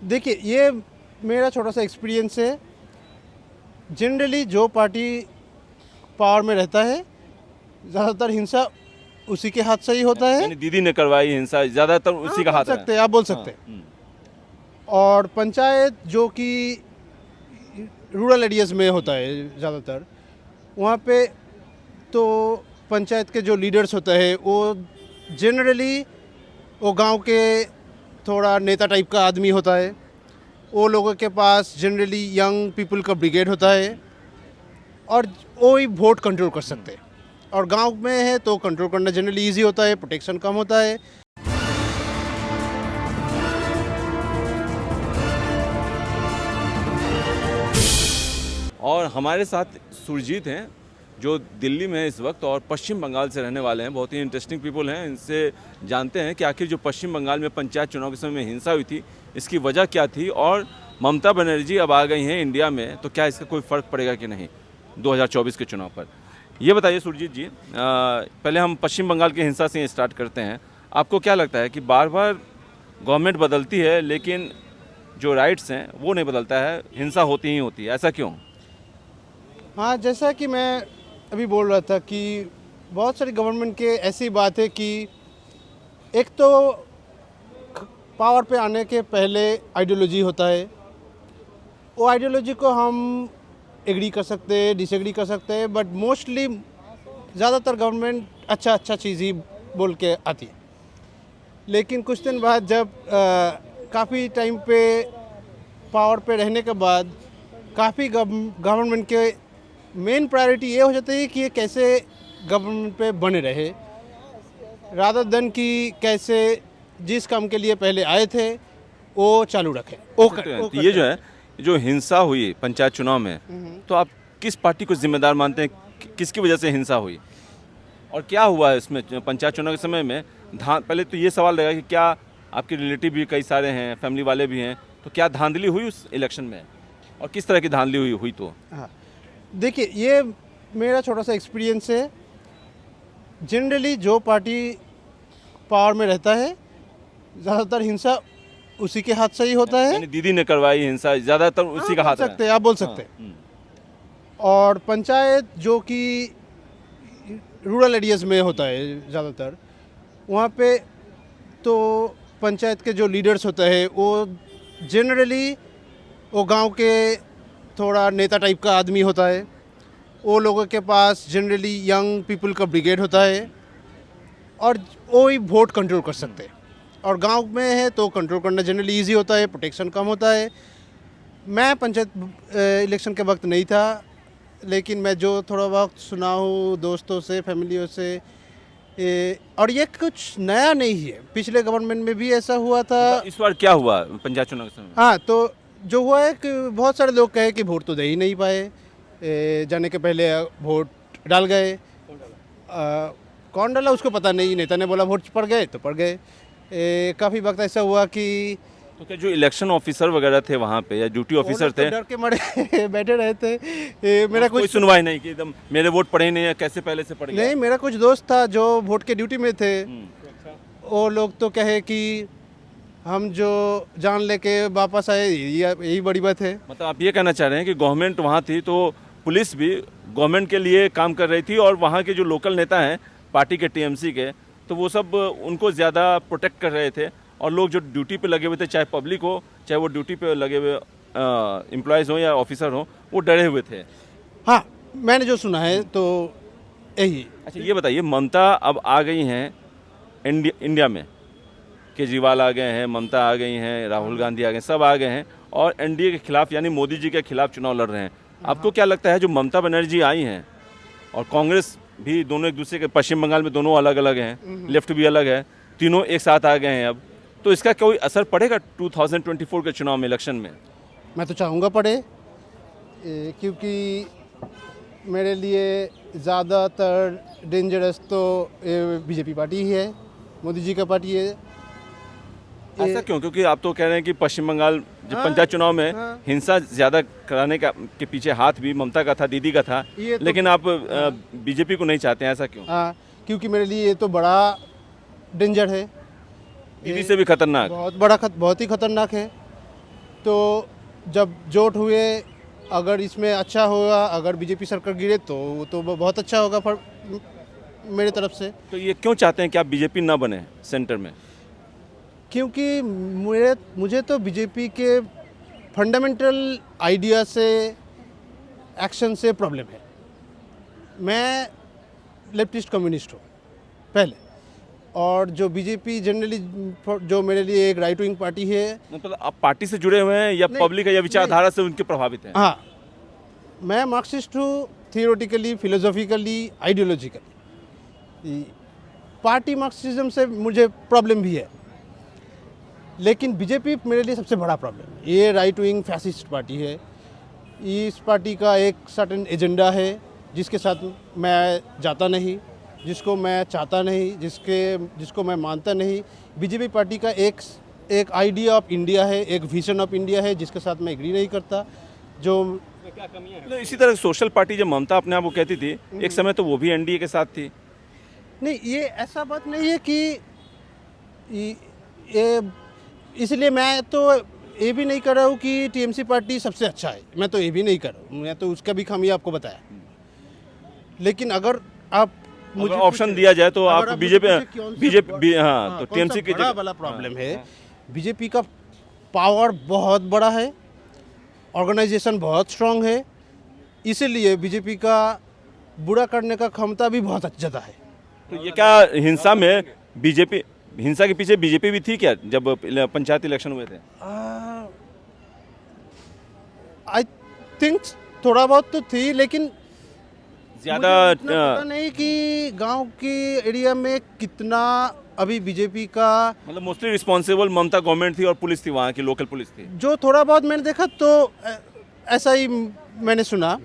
देखिए, ये मेरा छोटा सा एक्सपीरियंस है। जनरली जो पार्टी पावर में रहता है, ज़्यादातर हिंसा उसी के हाथ से ही होता है। यानी दीदी ने करवाई हिंसा, ज्यादातर उसी का बोल हाथ सकते है। हैं, आप बोल सकते हैं। और पंचायत जो कि रूरल एरियाज़ में होता है ज़्यादातर, वहाँ पे तो पंचायत के जो लीडर्स होते हैं वो जनरली वो गांव के थोड़ा नेता टाइप का आदमी होता है। वो लोगों के पास जनरली यंग पीपल का ब्रिगेड होता है और वो ही वोट कंट्रोल कर सकते हैं। और गांव में है तो कंट्रोल करना जनरली इजी होता है, प्रोटेक्शन कम होता है। और हमारे साथ सुरजीत हैं जो दिल्ली में हैं इस वक्त और पश्चिम बंगाल से रहने वाले हैं। बहुत ही इंटरेस्टिंग पीपल हैं। इनसे जानते हैं कि आखिर जो पश्चिम बंगाल में पंचायत चुनाव के समय में हिंसा हुई थी, इसकी वजह क्या थी, और ममता बनर्जी अब आ गई हैं इंडिया में, तो क्या इसका कोई फ़र्क पड़ेगा कि नहीं 2024 के चुनाव पर। ये बताइए सुरजीत जी, पहले हम पश्चिम बंगाल की हिंसा से स्टार्ट करते हैं। आपको क्या लगता है कि बार बार गवर्नमेंट बदलती है लेकिन जो राइट्स हैं वो नहीं बदलता है, हिंसा होती ही होती है, ऐसा क्यों? हाँ, जैसा कि मैं अभी बोल रहा था कि बहुत सारी गवर्नमेंट के ऐसी बात है कि एक तो पावर पे आने के पहले आइडियोलॉजी होता है। वो आइडियोलॉजी को हम एग्री कर सकते हैं, डिसएग्री कर सकते हैं, बट मोस्टली ज़्यादातर गवर्नमेंट अच्छा चीज़ ही बोल के आती है। लेकिन कुछ दिन बाद जब काफ़ी टाइम पे पावर पे रहने के बाद काफ़ी गवर्नमेंट के मेन प्रायोरिटी ये हो जाती है कि ये कैसे गवर्नमेंट पे बने रहे, रादर देन कि कैसे जिस काम के लिए पहले आए थे वो चालू रखें। तो ये जो है, जो हिंसा हुई पंचायत चुनाव में, तो आप किस पार्टी को जिम्मेदार मानते हैं? किसकी वजह से हिंसा हुई और क्या हुआ है इसमें पंचायत चुनाव के समय में? पहले तो ये सवाल रहेगा कि क्या आपके रिलेटिव भी कई सारे हैं, फैमिली वाले भी हैं, तो क्या धांधली हुई उस इलेक्शन में और किस तरह की धांधली हुई तो? हाँ, देखिए, ये मेरा छोटा सा एक्सपीरियंस है। जनरली जो पार्टी पावर में रहता है, ज़्यादातर हिंसा उसी के हाथ से ही होता है। यानी दीदी ने करवाई हिंसा, ज्यादातर उसी का हाथ बोल है। सकते हैं, आप बोल सकते हैं। और पंचायत जो कि रूरल एरियाज़ में होता है ज़्यादातर, वहाँ पे तो पंचायत के जो लीडर्स होते हैं वो जनरली वो गांव के थोड़ा नेता टाइप का आदमी होता है। वो लोगों के पास जनरली यंग पीपल का ब्रिगेड होता है और वो ही वोट कंट्रोल कर सकते हैं। और गांव में है तो कंट्रोल करना जनरली इजी होता है, प्रोटेक्शन कम होता है। मैं पंचायत इलेक्शन के वक्त नहीं था, लेकिन मैं जो थोड़ा बहुत सुना हूँ दोस्तों से, फैमिलियों से, और ये कुछ नया नहीं है, पिछले गवर्नमेंट में भी ऐसा हुआ था। इस बार क्या हुआ पंचायत चुनाव के समय? हाँ, तो जो हुआ है कि बहुत सारे लोग कहे कि वोट तो दे ही नहीं पाए, जाने के पहले वोट डाल गए। कौन डाला उसको पता नहीं, नेता ने बोला वोट पड़ गए तो पड़ गए। काफ़ी वक्त ऐसा हुआ कि तो क्या जो इलेक्शन ऑफिसर वगैरह थे वहाँ पे या ड्यूटी ऑफिसर थे, डर के मारे बैठे रहे थे। मेरा कोई कुछ सुनवाई नहीं की? एकदम मेरे वोट पड़े ही नहीं है, कैसे पहले से पड़ गया? नहीं, मेरा कुछ दोस्त था जो वोट के ड्यूटी में थे। वो लोग तो कहे कि हम जो जान लेके वापस आए, यही बड़ी बात है। मतलब आप ये कहना चाह रहे हैं कि गवर्नमेंट वहाँ थी तो पुलिस भी गवर्नमेंट के लिए काम कर रही थी, और वहाँ के जो लोकल नेता हैं पार्टी के, टीएमसी के, तो वो सब उनको ज़्यादा प्रोटेक्ट कर रहे थे, और लोग जो ड्यूटी पे लगे हुए थे, चाहे पब्लिक हो, चाहे वो ड्यूटी पे लगे हुए एम्प्लॉयज़ हो या ऑफिसर हो, वो डरे हुए थे। हाँ, मैंने जो सुना है तो यही। अच्छा, ये बताइए, ममता अब आ गई हैं इंडिया में, केजरीवाल आ गए हैं, ममता आ गई हैं, राहुल गांधी आ गए, सब आ गए हैं, और एनडीए के खिलाफ यानी मोदी जी के खिलाफ चुनाव लड़ रहे हैं। आपको क्या लगता है जो ममता बनर्जी आई हैं और कांग्रेस भी, दोनों एक दूसरे के, पश्चिम बंगाल में दोनों अलग अलग हैं, लेफ्ट भी अलग है, तीनों एक साथ आ गए हैं अब, तो इसका कोई असर पड़ेगा 2024 के चुनाव में, इलेक्शन में? मैं तो चाहूँगा पढ़े, क्योंकि मेरे लिए ज़्यादातर डेंजरस तो बीजेपी पार्टी ही है, मोदी जी का पार्टी है। ऐसा क्यों? क्योंकि आप तो कह रहे हैं कि पश्चिम बंगाल जब पंचायत चुनाव में हिंसा ज़्यादा कराने का के पीछे हाथ भी ममता का था, दीदी का था, ये तो लेकिन आप बीजेपी को नहीं चाहते हैं, ऐसा क्यों? हाँ, क्योंकि मेरे लिए ये तो बड़ा डेंजर है, दीदी से भी खतरनाक। बहुत ही खतरनाक है। तो जब जोट हुए, अगर इसमें अच्छा होगा, अगर बीजेपी सरकार गिरे तो बहुत अच्छा होगा पर मेरे तरफ से। तो ये क्यों चाहते हैं कि आप बीजेपी ना बने सेंटर में? क्योंकि मुझे तो बीजेपी के फंडामेंटल आइडिया से, एक्शन से प्रॉब्लम है। मैं लेफ्टिस्ट कम्युनिस्ट हूँ पहले, और जो बीजेपी जनरली जो मेरे लिए एक राइट विंग पार्टी है। मतलब आप पार्टी से जुड़े हुए हैं या नहीं, पब्लिक है या विचारधारा से उनके प्रभावित हैं? हाँ, मैं मार्क्सिस्ट हूँ, theoretically, philosophically, ideologically. Party Marxism से मुझे प्रॉब्लम भी है, लेकिन बीजेपी मेरे लिए सबसे बड़ा प्रॉब्लम है। ये राइट विंग फैसिस्ट पार्टी है। इस पार्टी का एक सर्टेन एजेंडा है जिसके साथ मैं जाता नहीं, जिसको मैं चाहता नहीं, जिसको मैं मानता नहीं। बीजेपी पार्टी का एक आइडिया ऑफ इंडिया है, एक विजन ऑफ इंडिया है जिसके साथ मैं एग्री नहीं करता। जो मतलब इसी तरह सोशल पार्टी जब ममता अपने आप को कहती थी, एक समय तो वो भी एनडीए के साथ थी। नहीं, ये ऐसा बात नहीं है कि ये, इसलिए मैं तो ये भी नहीं कर रहा हूँ कि टीएमसी पार्टी सबसे अच्छा है। मैं तो ये भी नहीं कर रहा हूँ, मैं तो उसका भी खामियां आपको बताया। लेकिन अगर आप मुझे ऑप्शन दिया जाए तो आप बीजेपी हाँ, तो कौन सा टीएमसी की बड़ा वाला प्रॉब्लम है। बीजेपी का पावर बहुत बड़ा है, ऑर्गेनाइजेशन बहुत स्ट्रांग है, इसीलिए बीजेपी का बुरा करने का क्षमता भी बहुत ज़्यादा है। तो ये क्या हिंसा में बीजेपी, हिंसा के पीछे बीजेपी भी थी क्या जब पंचायत इलेक्शन हुए थे? आई थिंक थोड़ा बहुत तो थी, लेकिन ज्यादा मुझे इतना पता नहीं कि गांव की एरिया में कितना अभी बीजेपी का। मतलब मोस्टली रिस्पॉन्सिबल ममता गवर्नमेंट थी और पुलिस थी, वहाँ की लोकल पुलिस थी। जो थोड़ा बहुत मैंने देखा तो ऐसा ही मैंने सुना।